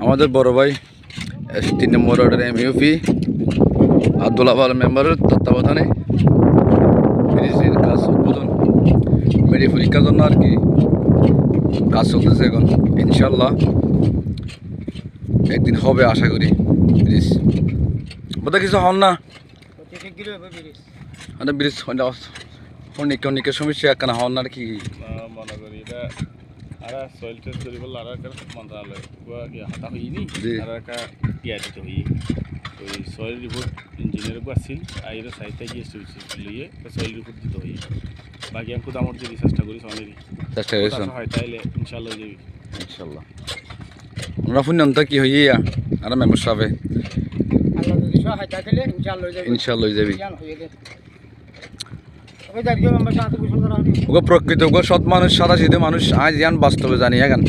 আমাদের বড় ভাই 3 নম্বর ওয়ার্ডের এমইউপি আব্দুল আওয়াল মেম্বারের তত্ত্বাবধানে ব্রিজের কাজ উদ্বোধন মেডি পরীক্ষার জন্য আর কি কাজ চলতেছে এখন ইনশাল্লাহ একদিন হবে আশা করি ব্রিজ বোধ কিছু হন না ব্রিজ অনেকের সমস্যা একখানা হন না আর কি মনে করি এটা আর সয়েল টেস্ট করি বললে আর একটা মন্ত্রণালয় হাতা হয়নি আর একটা ইয়া দিতে হই ওই সয়েল রিপোর্ট ইঞ্জিনিয়ার আসছিল আইরে সাইডে গিয়ে লিয়ে সয়েল রিপোর্ট দিতে হই বাকি আমি খুদ আমার যদি চেষ্টা করি সনেরই চেষ্টা করেছেন হয় তাইলে ইনশাল্লাহ যাবি ইনশাল্লাহ আমরা ফুনন্ত কি হইয়া আর মেম্বার সাহেব ইনশাল্লাহ যাবি প্রকৃত সৎ মানুষ সাদা সিধে মানুষ আজ বাস্তবে জানি এখন